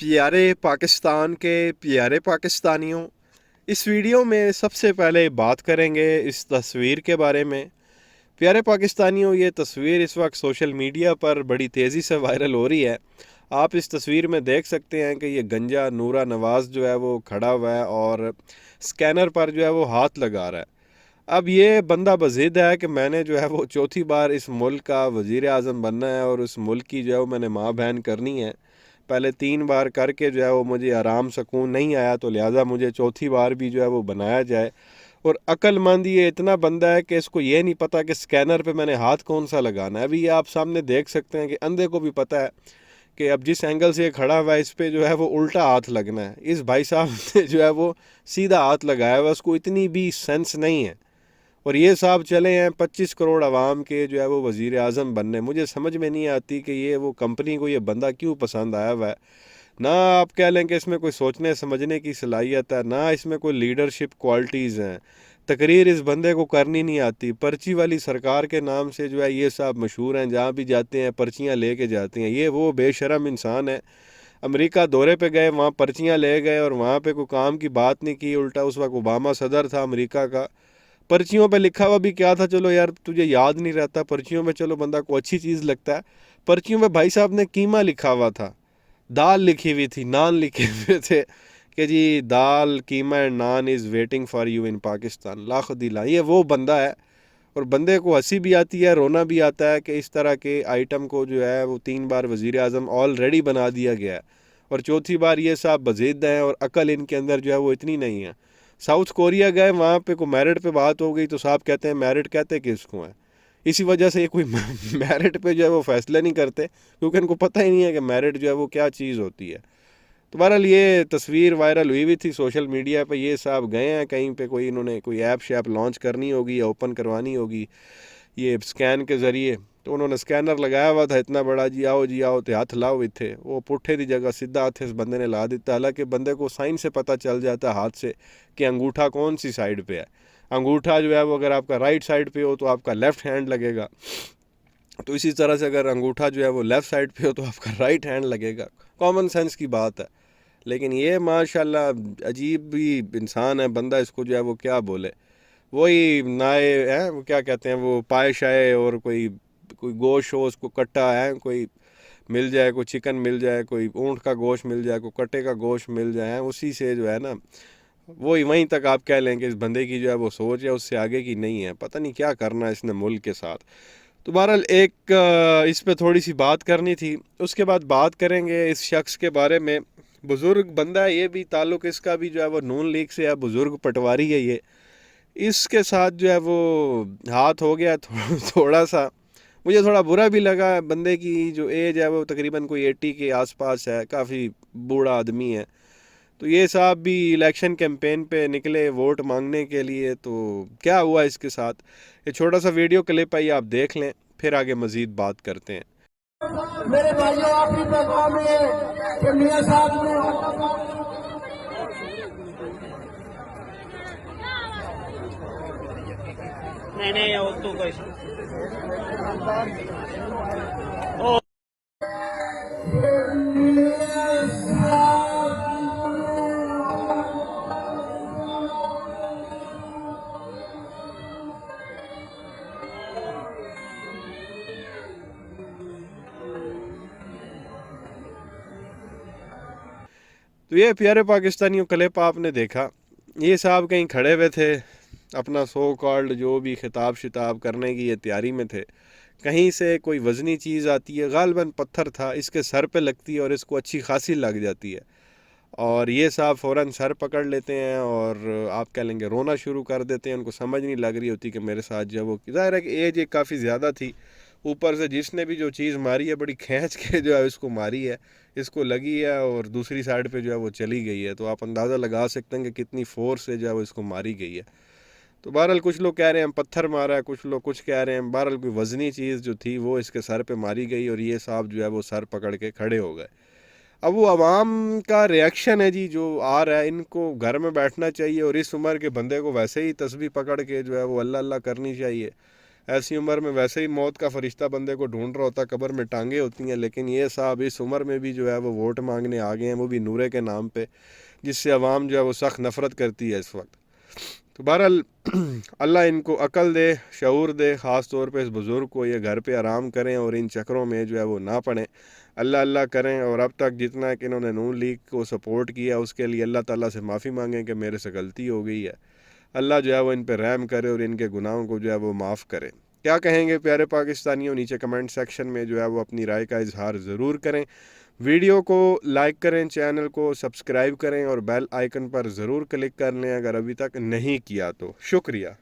प्यारे पाकिस्तान के प्यारे पाकिस्तानियों, इस वीडियो में सबसे पहले बात करेंगे इस तस्वीर के बारे में। प्यारे पाकिस्तानियों, ये तस्वीर इस वक्त सोशल मीडिया पर बड़ी तेज़ी से वायरल हो रही है। आप इस तस्वीर में देख सकते हैं कि ये गंजा नूरा नवाज़ जो है वो खड़ा हुआ है और स्कैनर पर जो है वो हाथ लगा रहा है। अब ये बंदा बज़िद है कि मैंने जो है वो चौथी बार इस मुल्क का वज़ीर आज़म बनना है और उस मुल्क की जो है वो मैंने माँ बहन करनी है। पहले 3 बार करके जो है वो मुझे आराम सुकून नहीं आया, तो लिहाजा मुझे चौथी बार भी जो है वो बनाया जाए। और अक्लमंद ये इतना बंदा है कि इसको ये नहीं पता कि स्कैनर पे मैंने हाथ कौन सा लगाना है। अभी ये आप सामने देख सकते हैं कि अंधे को भी पता है कि अब जिस एंगल से ये खड़ा हुआ है इस पे जो है वो उल्टा हाथ लगना है। इस भाई साहब ने जो है वो सीधा हाथ लगाया हुआ, उसको इतनी भी सेंस नहीं है। और ये साहब चले हैं 25 करोड़ आवाम के जो है वो वज़ीर आज़म बनने। मुझे समझ में नहीं आती कि ये वो कंपनी को ये बंदा क्यों पसंद आया हुआ है। ना आप कह लें कि इसमें कोई सोचने समझने की सलाहियत है, ना इसमें कोई लीडरशिप क्वालिटीज़ हैं। तकरीर इस बंदे को करनी नहीं आती। पर्ची वाली सरकार के नाम से जो है ये साहब मशहूर हैं, जहाँ भी जाते हैं पर्चियाँ ले के जाते हैं। ये वो बेशरम इंसान है। अमेरिका दौरे पे गए, वहाँ पर्चियाँ ले गए और वहाँ पे कोई काम की बात नहीं की। उल्टा उस वक्त ओबामा सदर था अमेरिका का। पर्चियों पे लिखा हुआ भी क्या था, चलो यार तुझे याद नहीं रहता। पर्चियों में चलो बंदा को अच्छी चीज़ लगता है। पर्चियों में भाई साहब ने कीमा लिखा हुआ था, दाल लिखी हुई थी, नान लिखे हुए थे कि जी dal keema and naan is waiting for you in Pakistan, लाख दिला। ये वो बंदा है। और बंदे को हंसी भी आती है, रोना भी आता है कि इस तरह के आइटम को जो है वो 3 बार वज़ीर आज़म ऑलरेडी बना दिया गया है और चौथी बार ये साहब बज़िद हैं और अकल इनके अंदर जो है वो इतनी नहीं है। साउथ कोरिया गए, वहाँ पे कोई मेरिट पे बात हो गई तो साहब कहते हैं मेरिट कहते किसको हैं। इसी वजह से ये कोई मेरिट पे जो है वो फैसले नहीं करते, क्योंकि इनको पता ही नहीं है कि मेरिट जो है वो क्या चीज़ होती है। तो बहरहाल ये तस्वीर वायरल हुई थी सोशल मीडिया पे। ये साहब गए हैं कहीं पे, कोई इन्होंने कोई ऐप शैप लॉन्च करनी होगी या ओपन करवानी होगी ये स्कैन के ज़रिए। तो उन्होंने स्कैनर लगाया हुआ था इतना बड़ा, जी आओ तो हाथ लाओ इथे, वो पुट्ठे की जगह सीधा हाथ इस बंदे ने ला दिता। हालांकि बंदे को साइन से पता चल जाता है हाथ से कि अंगूठा कौन सी साइड पे है। अंगूठा जो है वो अगर आपका राइट साइड पे हो तो आपका लेफ़्ट हैंड लगेगा, तो इसी तरह से अगर अंगूठा जो है वो लेफ़्ट साइड पे हो तो आपका राइट हैंड लगेगा। कॉमन सेंस की बात है। लेकिन ये माशाल्लाह अजीब भी इंसान है बंदा, इसको जो है वो क्या बोले। वही नाए हैं, वो क्या कहते हैं, वो पाए शाए और कोई कोई गोश्त हो उसको कट्टा है, कोई मिल जाए, कोई चिकन मिल जाए, कोई ऊँट का गोश्त मिल जाए, कोई कट्टे का गोश्त मिल जाए, उसी से जो है ना वही वहीं तक आप कह लें कि इस बंदे की जो है वो सोच है उससे आगे की नहीं है। पता नहीं क्या करना है इसने मुल्क के साथ। तो बहरहाल एक इस पे थोड़ी सी बात करनी थी। उसके बाद बात करेंगे इस शख्स के बारे में। बुज़ुर्ग बंदा है, ये भी ताल्लुक़ इसका भी जो है वो नून लीग से है, बुज़ुर्ग पटवारी है ये। इसके साथ जो है वो हाथ हो गया थोड़ा सा। मुझे थोड़ा बुरा भी लगा। बंदे की जो एज है वो तकरीबन कोई 80 के आसपास है, काफ़ी बूढ़ा आदमी है। तो ये साहब भी इलेक्शन कैंपेन पे निकले वोट मांगने के लिए। तो क्या हुआ इसके साथ, ये छोटा सा वीडियो क्लिप है, ये आप देख लें, फिर आगे मज़ीद बात करते हैं। मेरे भाइयों, आपकी पैगाम है कि मियाँ साहब ने नहीं नहीं वो तो कोई तो ये प्यारे पाकिस्तानियों क्लिप आपने देखा। ये साहब कहीं खड़े हुए थे, अपना सो कॉल्ड जो भी खिताब शिताब करने की ये तैयारी में थे। कहीं से कोई वज़नी चीज़ आती है, गालबन पत्थर था, इसके सर पे लगती है और इसको अच्छी खासी लग जाती है। और ये साहब फ़ौरन सर पकड़ लेते हैं और आप कह लेंगे रोना शुरू कर देते हैं। उनको समझ नहीं लग रही होती कि मेरे साथ जो है वो, ज़ाहिर है कि एज एक काफ़ी ज़्यादा थी। ऊपर से जिसने भी जो चीज़ मारी है बड़ी खींच के जो है इसको मारी है, इसको लगी है और दूसरी साइड पे जो है वो चली गई है। तो आप अंदाज़ा लगा सकते हैं कि कितनी फ़ोर्स से जो है वो इसको मारी गई है। तो बहरहाल कुछ लोग कह रहे हैं पत्थर मारा है, कुछ लोग कुछ कह रहे हैं। बहरहाल कोई वज़नी चीज़ जो थी वो इसके सर पे मारी गई और ये साहब जो है वो सर पकड़ के खड़े हो गए। अब वो आवाम का रिएक्शन है जी जो आ रहा है, इनको घर में बैठना चाहिए और इस उम्र के बंदे को वैसे ही तस्बीह पकड़ के जो है वो अल्लाह अल्लाह करनी चाहिए। ऐसी उम्र में वैसे ही मौत का फरिश्ता बंदे को ढूंढ रहा होता, कब्र में टांगे होती हैं, लेकिन ये साहब इस उम्र में भी जो है वो वोट मांगने आ गए हैं, वो भी नूरे के नाम पे, जिससे अवाम जो है वो सख्त नफ़रत करती है इस वक्त। तो बहरहाल अल्लाह इनको अकल दे, शऊर दे, ख़ास तौर पे इस बुज़ुर्ग को, ये घर पे आराम करें और इन चक्करों में जो है वो ना पड़ें, अल्लाह अल्लाह करें। और अब तक जितना कि इन्होंने नून लीग को सपोर्ट किया उसके लिए अल्लाह ताला से माफ़ी मांगें कि मेरे से गलती हो गई है। अल्लाह जो है वो इन पर रहम करे और इनके गुनाहों को जो है वो माफ़ करे। क्या कहेंगे प्यारे पाकिस्तानियों, नीचे कमेंट सेक्शन में जो है वो अपनी राय का इजहार ज़रूर करें। वीडियो को लाइक करें, चैनल को सब्सक्राइब करें और बेल आइकन पर ज़रूर क्लिक कर लें अगर अभी तक नहीं किया तो। शुक्रिया।